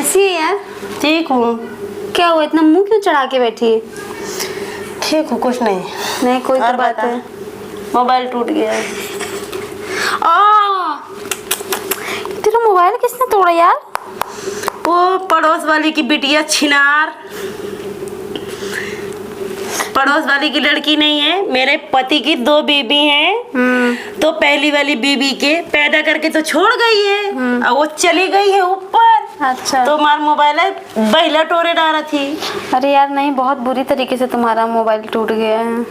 कैसी है यार? ठीक हूँ। क्या हुआ, इतना मुंह क्यों चढ़ा के बैठी है? ठीक हूँ, कुछ नहीं। नहीं कोई तो और बात बता। है। मोबाइल टूट गया है। तेरा मोबाइल किसने तोड़ा यार? वो पड़ोस वाली की बिटिया छिनार, पड़ोस वाली की लड़की नहीं है, मेरे पति की 2 बीबी हैं। तो पहली वाली बीबी के पैदा करके तो छोड़ गई है और वो चली गई है ऊपर। अच्छा। तो हमारा मोबाइल है बहला टोरे डाला थी। अरे यार नहीं, बहुत बुरी तरीके से तुम्हारा मोबाइल टूट गया है।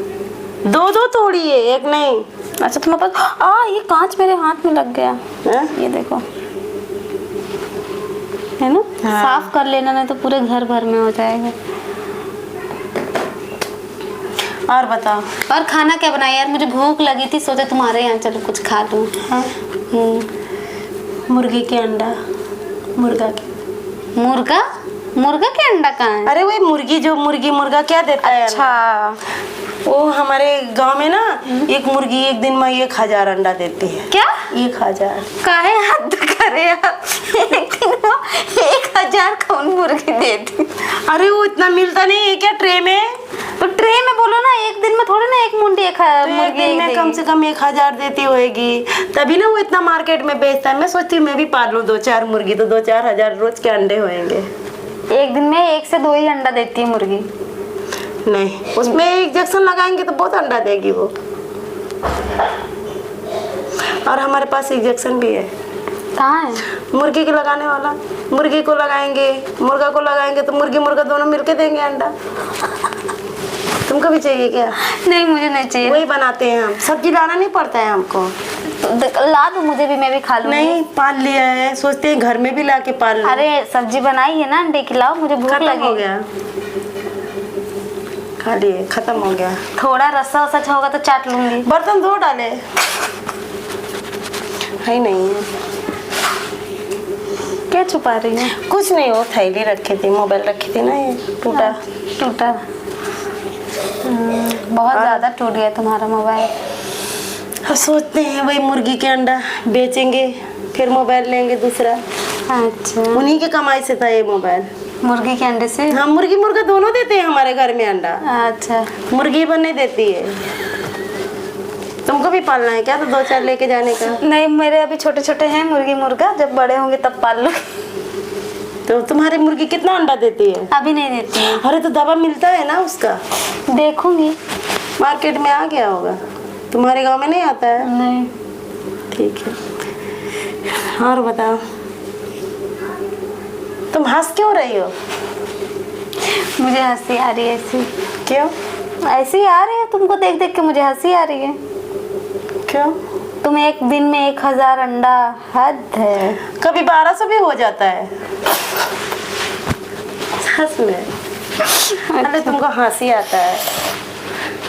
2 तोड़ी है, एक नहीं। अच्छा तुम्हारे पास ये कांच मेरे हाथ में लग गया है? ये देखो, है ना? हाँ। साफ कर लेना, नहीं तो पूरे घर भर में हो जाएगा। और बताओ। और खाना क्या बनाया यार? मुझे भूख लगी थी, सोचे तुम्हारे यहाँ चलो कुछ खा लूं। हाँ? मुर्गी के अंडा, मुर्गा के मुर्गा? मुर्गा के अंडा कहाँ है? अरे वही मुर्गी, जो मुर्गी मुर्गा क्या देता है। अच्छा। वो हमारे गांव में ना एक मुर्गी एक दिन में 1000 अंडा देती है। क्या? 1000? काहे हद करे यार, एक दिन में 1000 कौन मुर्गी देती? अरे वो इतना मिलता नहीं है क्या ट्रे में? तो ट्रे में बोलो ना, एक दिन में थोड़ी ना एक मुंडी तो एक मुर्गी दिन में कम से कम 1000 देती होगी, तभी ना वो इतना मार्केट में बेचता है। मैं सोचती हूँ मैं भी पाल लूँ 2-4 मुर्गी, तो 2-4 हजार रोज के अंडे होंगे। एक दिन में 1 से 2 ही अंडा देती है मुर्गी। नहीं, उसमें इंजेक्शन लगाएंगे तो बहुत अंडा देगी वो। और हमारे पास इंजेक्शन भी है। कहाँ है? मुर्गी को लगाने वाला। मुर्गी को लगाएंगे, मुर्गा को लगाएंगे तो मुर्गी मुर्गा दोनों मिलके देंगे अंडा। तुमको भी चाहिए क्या? नहीं मुझे नहीं चाहिए। वही बनाते हैं हम, सब्जी लाना नहीं पड़ता है हमको। तो ला दो मुझे भी, मैं भी खा लूंगी। नहीं, पाल लिया है, सोचते हैं घर में भी ला के पाल लूं। अरे सब्जी बनाई है ना अंडे की, लाओ, मुझे भूख खत्म लगी। हो गया, खा लिए, खत्म हो गया। थोड़ा रस्सा वसा होगा तो चाट लूंगी। बर्तन धो डाले, है नहीं है। क्या छुपा रही है? कुछ नहीं, वो थैली रखी थी, मोबाइल रखी थी ना, ये टूटा। टूटा? बहुत ज्यादा टूट गया तुम्हारा मोबाइल। अब सोचते हैं वही मुर्गी के अंडा बेचेंगे, फिर मोबाइल लेंगे दूसरा। अच्छा, उन्हीं के कमाई से था ये मोबाइल। मुर्गी के अंडे से? हाँ, मुर्गी मुर्गा दोनों देते हैं हमारे घर में अंडा। अच्छा। मुर्गी बन नहीं देती है। तुमको भी पालना है क्या? तो 2-4 लेके जाने का। नहीं, मेरे अभी छोटे छोटे हैं मुर्गी मुर्गा, जब बड़े होंगे तब पाल लो। तो तुम्हारी मुर्गी कितना अंडा देती है? अभी नहीं देती है। अरे तो दवा मिलता है ना उसका, देखूंगी। मार्केट में आ गया होगा, तुम्हारे गांव में नहीं आता है? नहीं। ठीक है। और बताओ, तुम हंस क्यों रही हो? मुझे हंसी आ रही है ऐसी। क्यों? ऐसी ही आ रही है, तुमको देख देख के मुझे हंसी आ रही है। क्यों? तुम एक दिन में 1000 अंडा, हद है। कभी 1200 भी हो जाता है। सच में? अरे तुमको हंसी आता है,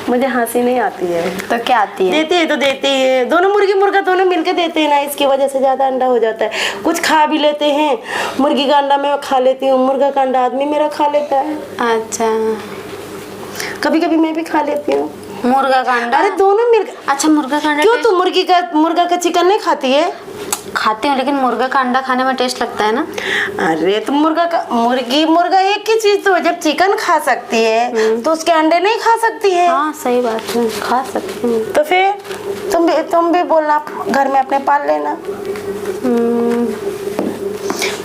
मुझे हंसी नहीं आती है। तो क्या आती है? देती है तो देती है, दोनों मुर्गी मुर्गा दोनों मिलके देते हैं ना, इसकी वजह से ज्यादा अंडा हो जाता है। कुछ खा भी लेते हैं, मुर्गी का अंडा मैं खा लेती हूँ, मुर्गा का अंडा आदमी मेरा खा लेता है। अच्छा, कभी कभी मैं भी खा लेती हूँ मुर्गा का अंडा। अरे दोनों मिल। अच्छा, मुर्गा का अंडा क्यों, तू मुर्गा का चिकन नहीं खाती है? खाती हूँ, लेकिन मुर्गा का अंडा खाने में टेस्ट लगता है ना। अरे तुम मुर्गा एक ही चीज तो है, जब चिकन खा सकती है तो उसके अंडे नहीं खा सकती है? हाँ सही बात है, खा सकती हूँ। तो फिर तुम भी बोलना, घर में अपने पाल लेना।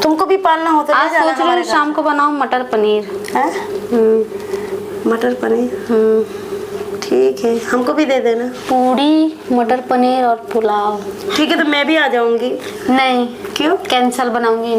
तुमको भी पालना होता है। आज सोच रही हूँ शाम को बनाऊँ मटर पनीर। है? मटर पनीर? ठीक है, हमको भी दे देना। पूरी, मटर पनीर और पुलाव। ठीक है, तो मैं भी आ जाऊंगी। नहीं, क्यों? कैंसल बनाऊंगी।